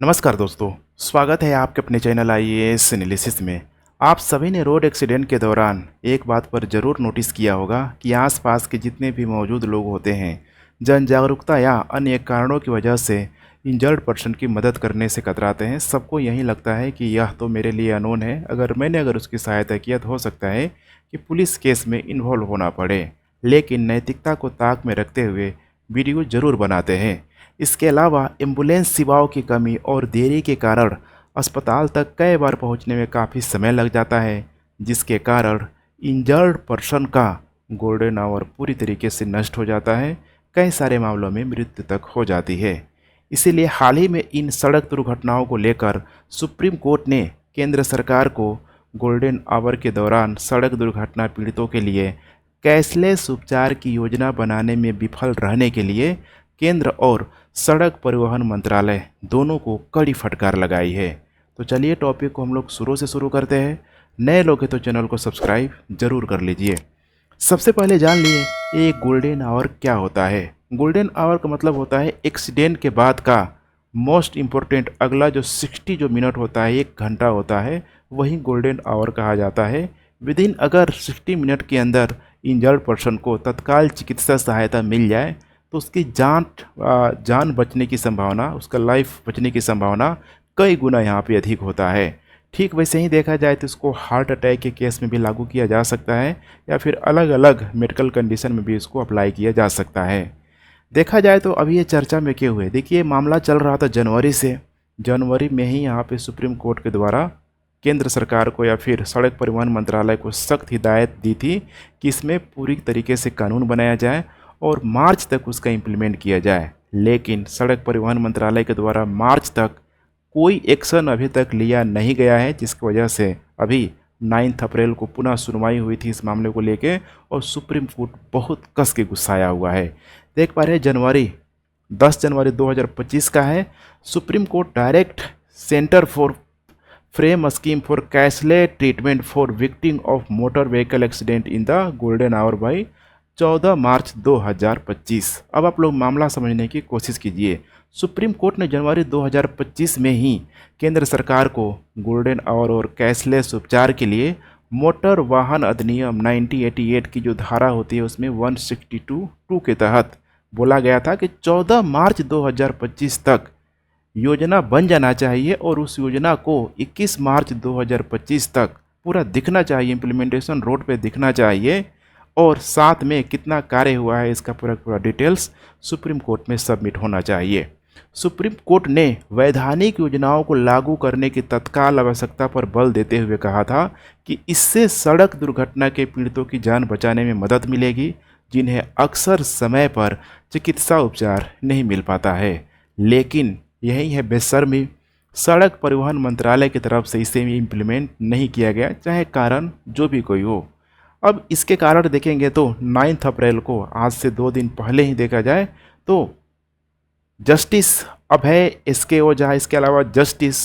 नमस्कार दोस्तों, स्वागत है आपके अपने चैनल आईएएस एनालिसिस में। आप सभी ने रोड एक्सीडेंट के दौरान एक बात पर ज़रूर नोटिस किया होगा कि आसपास के जितने भी मौजूद लोग होते हैं, जन जागरूकता या अन्य कारणों की वजह से इंजर्ड पर्सन की मदद करने से कतराते हैं। सबको यही लगता है कि यह तो मेरे लिए अननोन है, अगर उसकी सहायता किया तो हो सकता है कि पुलिस केस में इन्वॉल्व होना पड़े, लेकिन नैतिकता को ताक में रखते हुए वीडियो ज़रूर बनाते हैं। इसके अलावा एम्बुलेंस सेवाओं की कमी और देरी के कारण अस्पताल तक कई बार पहुंचने में काफ़ी समय लग जाता है, जिसके कारण इंजर्ड पर्सन का गोल्डन आवर पूरी तरीके से नष्ट हो जाता है। कई सारे मामलों में मृत्यु तक हो जाती है। इसीलिए हाल ही में इन सड़क दुर्घटनाओं को लेकर सुप्रीम कोर्ट ने केंद्र सरकार को गोल्डन आवर के दौरान सड़क दुर्घटना पीड़ितों के लिए कैशलेस उपचार की योजना बनाने में विफल रहने के लिए केंद्र और सड़क परिवहन मंत्रालय दोनों को कड़ी फटकार लगाई है। तो चलिए टॉपिक को हम लोग शुरू से शुरू करते हैं। नए लोग हैं तो चैनल को सब्सक्राइब जरूर कर लीजिए। सबसे पहले जान लिए ये गोल्डन आवर क्या होता है। गोल्डन आवर का मतलब होता है एक्सीडेंट के बाद का मोस्ट इम्पोर्टेंट अगला जो 60 जो मिनट होता है, 1 घंटा होता है, वही गोल्डन आवर कहा जाता है। विदिन अगर 60 मिनट के अंदर इंजर्ड पर्सन को तत्काल चिकित्सा सहायता मिल जाए तो उसकी जान बचने की संभावना, उसका लाइफ बचने की संभावना कई गुना यहाँ पे अधिक होता है। ठीक वैसे ही देखा जाए तो इसको हार्ट अटैक के केस में भी लागू किया जा सकता है या फिर अलग अलग मेडिकल कंडीशन में भी इसको अप्लाई किया जा सकता है। देखा जाए तो अभी ये चर्चा में क्यों हुए, देखिए मामला चल रहा था जनवरी से। जनवरी में ही यहाँ पे सुप्रीम कोर्ट के द्वारा केंद्र सरकार को या फिर सड़क परिवहन मंत्रालय को सख्त हिदायत दी थी कि इसमें पूरी तरीके से कानून बनाया जाए और मार्च तक उसका इम्प्लीमेंट किया जाए। लेकिन सड़क परिवहन मंत्रालय के द्वारा मार्च तक कोई एक्शन अभी तक लिया नहीं गया है, जिसकी वजह से अभी 9 अप्रैल को पुनः सुनवाई हुई थी इस मामले को लेके और सुप्रीम कोर्ट बहुत कस के गुस्साया हुआ है। देख पा रहे हैं 10 जनवरी 2025 का है। Supreme court direct centre for frame scheme for cashless treatment for victim of motor vehicle accident in the golden hour by 14 मार्च 2025। अब आप लोग मामला समझने की कोशिश कीजिए। सुप्रीम कोर्ट ने जनवरी 2025 में ही केंद्र सरकार को गोल्डन आवर और कैशलेस उपचार के लिए मोटर वाहन अधिनियम 1988 की जो धारा होती है उसमें 162(2) के तहत बोला गया था कि 14 मार्च 2025 तक योजना बन जाना चाहिए और उस योजना को 21 मार्च 2025 तक पूरा दिखना चाहिए, इम्प्लीमेंटेशन रोड पे दिखना चाहिए और साथ में कितना कार्य हुआ है इसका पूरा डिटेल्स सुप्रीम कोर्ट में सबमिट होना चाहिए। सुप्रीम कोर्ट ने वैधानिक योजनाओं को लागू करने की तत्काल आवश्यकता पर बल देते हुए कहा था कि इससे सड़क दुर्घटना के पीड़ितों की जान बचाने में मदद मिलेगी, जिन्हें अक्सर समय पर चिकित्सा उपचार नहीं मिल पाता है। लेकिन यही है बेशर्मी, सड़क परिवहन मंत्रालय की तरफ से इसे इम्प्लीमेंट नहीं किया गया, चाहे कारण जो भी कोई हो। अब इसके कारण देखेंगे तो 9 अप्रैल को, आज से 2 दिन पहले ही देखा जाए तो जस्टिस अभय एसके ओझा, इसके अलावा जस्टिस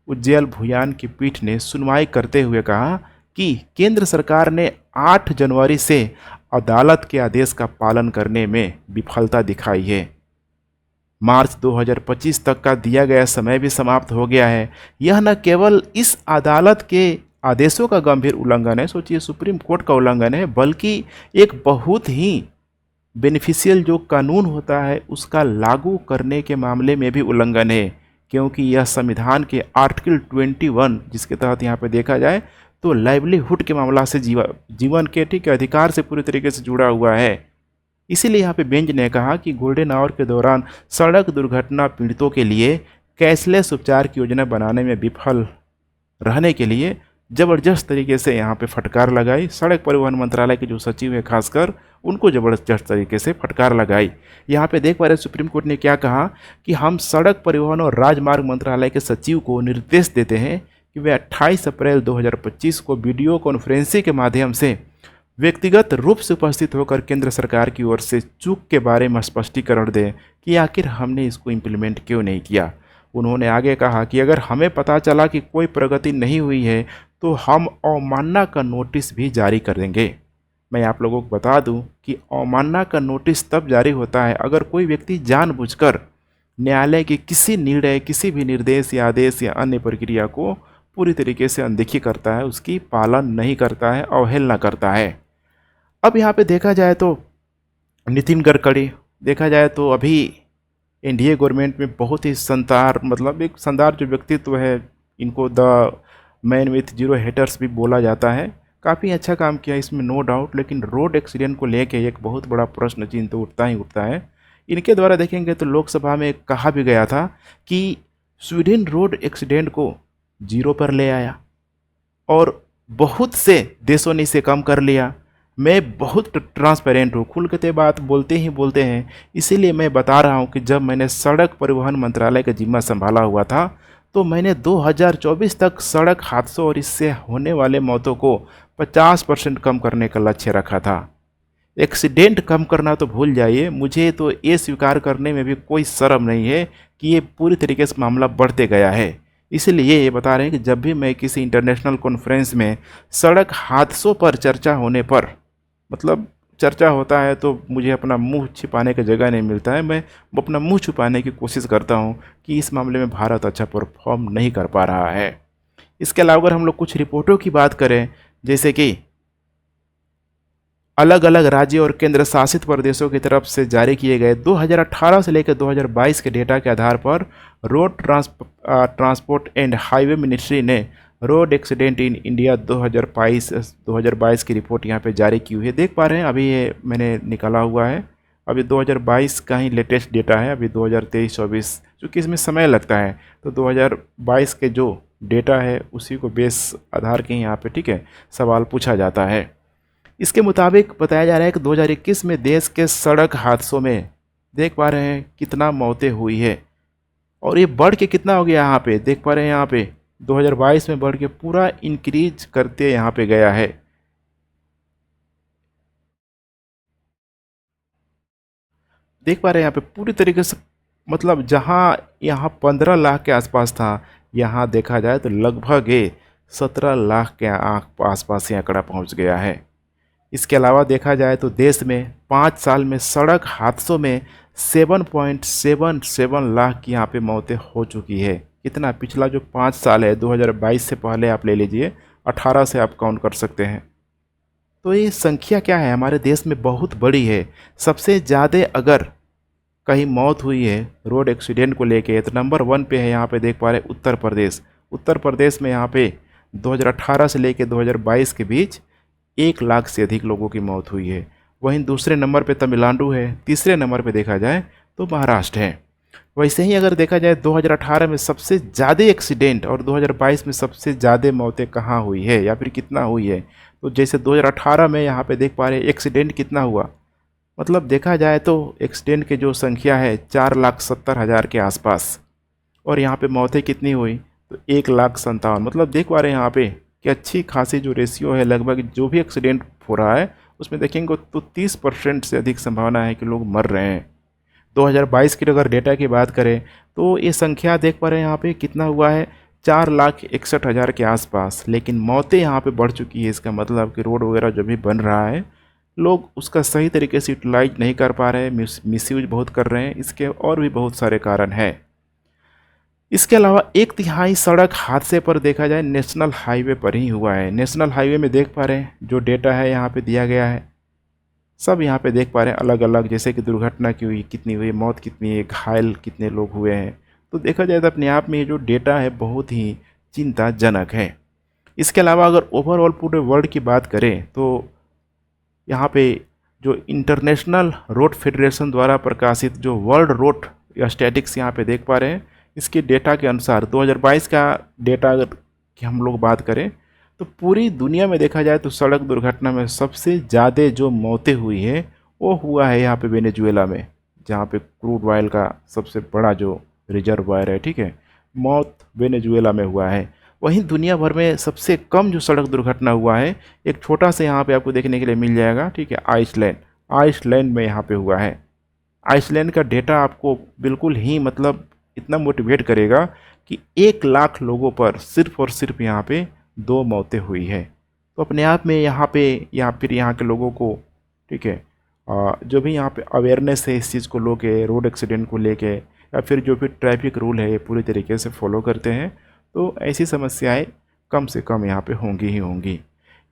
उज्जैल भुयान की पीठ ने सुनवाई करते हुए कहा कि केंद्र सरकार ने 8 जनवरी से अदालत के आदेश का पालन करने में विफलता दिखाई है। मार्च 2025 तक का दिया गया समय भी समाप्त हो गया है। यह न केवल इस अदालत के आदेशों का गंभीर उल्लंघन है, सोचिए सुप्रीम कोर्ट का उल्लंघन है, बल्कि एक बहुत ही बेनिफिशियल जो कानून होता है उसका लागू करने के मामले में भी उल्लंघन है, क्योंकि यह संविधान के आर्टिकल 21 जिसके तहत यहाँ पे देखा जाए तो लाइवलीहुड के मामला से जीवन के ठीक अधिकार से पूरी तरीके से जुड़ा हुआ है। इसीलिए यहाँ पे बेंच ने कहा कि गोल्डन आवर के दौरान सड़क दुर्घटना पीड़ितों के लिए कैशलेस उपचार की योजना बनाने में विफल रहने के लिए ज़बरदस्त तरीके से यहाँ पे फटकार लगाई। सड़क परिवहन मंत्रालय के जो सचिव है खासकर उनको ज़बरदस्त तरीके से फटकार लगाई। यहाँ पे देख पा रहे सुप्रीम कोर्ट ने क्या कहा कि हम सड़क परिवहन और राजमार्ग मंत्रालय के सचिव को निर्देश देते हैं कि वे 28 अप्रैल 2025 को वीडियो कॉन्फ्रेंसिंग के माध्यम से व्यक्तिगत रूप से उपस्थित होकर केंद्र सरकार की ओर से चूक के बारे में स्पष्टीकरण दें कि आखिर हमने इसको इम्प्लीमेंट क्यों नहीं किया। उन्होंने आगे कहा कि अगर हमें पता चला कि कोई प्रगति नहीं हुई है तो हम अवमानना का नोटिस भी जारी करेंगे। मैं आप लोगों को बता दूं कि अवमानना का नोटिस तब जारी होता है अगर कोई व्यक्ति जानबूझकर न्यायालय के किसी निर्णय, किसी भी निर्देश या आदेश या अन्य प्रक्रिया को पूरी तरीके से अनदेखी करता है, उसकी पालन नहीं करता है, अवहेलना करता है। अब यहाँ पे देखा जाए तो नितिन गडकरी, देखा जाए तो अभी एनडीए गवर्नमेंट में बहुत ही शानदार, मतलब एक शानदार जो व्यक्तित्व है, इनको the man with zero haters भी बोला जाता है। काफ़ी अच्छा काम किया इसमें, नो डाउट। लेकिन रोड एक्सीडेंट को लेके एक बहुत बड़ा प्रश्न चिन्ह तो उठता ही उठता है। इनके द्वारा देखेंगे तो लोकसभा में कहा भी गया था कि स्वीडन रोड एक्सीडेंट को जीरो पर ले आया और बहुत से देशों ने इसे कम कर लिया। मैं बहुत ट्रांसपेरेंट हूँ, खुल के बात बोलते ही बोलते हैं। इसीलिए मैं बता रहा हूँ कि जब मैंने सड़क परिवहन मंत्रालय का जिम्मा संभाला हुआ था तो मैंने 2024 तक सड़क हादसों और इससे होने वाले मौतों को 50% कम करने का लक्ष्य रखा था। एक्सीडेंट कम करना तो भूल जाइए, मुझे तो ये स्वीकार करने में भी कोई शर्म नहीं है कि ये पूरी तरीके से मामला बढ़ते गया है। इसलिए ये बता रहे हैं कि जब भी मैं किसी इंटरनेशनल कॉन्फ्रेंस में सड़क हादसों पर चर्चा होने पर, मतलब चर्चा होता है, तो मुझे अपना मुंह छिपाने का जगह नहीं मिलता है। मैं अपना मुंह छुपाने की कोशिश करता हूं कि इस मामले में भारत अच्छा परफॉर्म नहीं कर पा रहा है। इसके अलावा अगर हम लोग कुछ रिपोर्टों की बात करें, जैसे कि अलग अलग राज्यों और केंद्र शासित प्रदेशों की तरफ से जारी किए गए 2018 से लेकर 2022 के डेटा के आधार पर road transport and highway ministry ने रोड एक्सीडेंट इन इंडिया 2022 की रिपोर्ट यहाँ पे जारी की हुई है। देख पा रहे हैं, अभी ये मैंने निकाला हुआ है। अभी 2022 का ही लेटेस्ट डेटा है, अभी 2023-24 चूँकि इसमें समय लगता है, तो 2022 के जो डेटा है उसी को बेस आधार के यहाँ पे, ठीक है, सवाल पूछा जाता है। इसके मुताबिक बताया जा रहा है कि 2021 में देश के सड़क हादसों में देख पा रहे हैं कितना मौतें हुई है, और ये बढ़ के कितना हो गया यहाँ पे, देख पा रहे हैं यहाँ पे 2022 में बढ़ के पूरा इंक्रीज करते यहाँ पे गया है। देख पा रहे हैं यहाँ पे पूरी तरीके से, मतलब जहाँ यहाँ 15 लाख के आसपास था, यहाँ देखा जाए तो लगभग ये 17 लाख के आसपास ये आंकड़ा पहुँच गया है। इसके अलावा देखा जाए तो देश में 5 साल में सड़क हादसों में 7.77 लाख की यहाँ पे मौतें हो चुकी है। कितना, पिछला जो 5 साल है 2022 से पहले आप ले लीजिए, 18 से आप काउंट कर सकते हैं। तो ये संख्या क्या है, हमारे देश में बहुत बड़ी है। सबसे ज़्यादा अगर कहीं मौत हुई है रोड एक्सीडेंट को लेके तो नंबर 1 पे है, यहाँ पे देख पा रहे हैं उत्तर प्रदेश। उत्तर प्रदेश में यहाँ पे 2018 से लेके 2022 के बीच 1 लाख से अधिक लोगों की मौत हुई है। वहीं दूसरे नंबर पे तमिलनाडु है, तीसरे नंबर पे देखा जाए तो महाराष्ट्र है। वैसे ही अगर देखा जाए 2018 में सबसे ज़्यादा एक्सीडेंट और 2022 में सबसे ज़्यादा मौतें कहाँ हुई है या फिर कितना हुई है, तो जैसे 2018 में यहाँ पे देख पा रहे हैं एक्सीडेंट कितना हुआ, मतलब देखा जाए तो एक्सीडेंट की जो संख्या है 4,70,000 के आसपास, और यहाँ पे मौतें कितनी हुई तो 1,57,000। मतलब देख पा रहे हैं यहाँ पे कि अच्छी खासी जो रेशियो है, लगभग जो भी एक्सीडेंट हो रहा है उसमें देखेंगे तो 30% से अधिक संभावना है कि लोग मर रहे हैं। 2022 की अगर डेटा की बात करें तो ये संख्या देख पा रहे हैं यहाँ पे कितना हुआ है, 4,61,000 के आसपास। लेकिन मौतें यहाँ पे बढ़ चुकी है। इसका मतलब कि रोड वगैरह जो भी बन रहा है, लोग उसका सही तरीके से यूटिलाइज नहीं कर पा रहे हैं, मिसयूज बहुत कर रहे हैं। इसके और भी बहुत सारे कारण हैं। इसके अलावा 1/3 सड़क हादसे पर देखा जाए नेशनल हाईवे पर ही हुआ है। नेशनल हाईवे में देख पा रहे हैं जो डेटा है यहाँ पे दिया गया है, सब यहाँ पे देख पा रहे हैं अलग अलग, जैसे कि दुर्घटना की हुई कितनी हुई, मौत कितनी है, घायल कितने लोग हुए हैं। तो देखा जाए तो अपने आप में ये जो डेटा है बहुत ही चिंताजनक है। इसके अलावा अगर ओवरऑल पूरे वर्ल्ड की बात करें तो यहाँ पे जो इंटरनेशनल रोड फेडरेशन द्वारा प्रकाशित जो वर्ल्ड रोड स्टैटिक्स यहाँ पे देख पा रहे हैं, इसके डेटा के अनुसार 2022 का डेटा अगर की हम लोग बात करें तो पूरी दुनिया में देखा जाए तो सड़क दुर्घटना में सबसे ज़्यादा जो मौतें हुई है वो हुआ है यहाँ पे वेनेजुएला में, जहाँ पे क्रूड ऑयल का सबसे बड़ा जो रिजर्वायर है, ठीक है, मौत वेनेजुएला में हुआ है। वहीं दुनिया भर में सबसे कम जो सड़क दुर्घटना हुआ है, एक छोटा सा यहाँ पे आपको देखने के लिए मिल जाएगा, ठीक है, आइसलैंड में यहाँ पे हुआ है। आइसलैंड का डेटा आपको बिल्कुल ही मतलब इतना मोटिवेट करेगा कि 1 लाख लोगों पर सिर्फ और सिर्फ यहाँ पे 2 मौतें हुई है। तो अपने आप में यहाँ पे या फिर यहाँ के लोगों को, ठीक है, जो भी यहाँ पे अवेयरनेस है इस चीज़ को लेके, रोड एक्सीडेंट को लेके, या फिर जो भी ट्रैफिक रूल है ये पूरी तरीके से फॉलो करते हैं, तो ऐसी समस्याएं कम से कम यहाँ पे होंगी ही होंगी।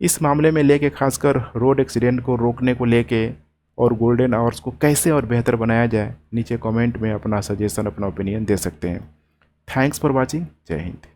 इस मामले में लेके खासकर रोड एक्सीडेंट को रोकने को लेके और गोल्डन आवर्स को कैसे और बेहतर बनाया जाए, नीचे कमेंट में अपना सजेशन, अपना ओपिनियन दे सकते हैं। Thanks for watching. जय हिंद।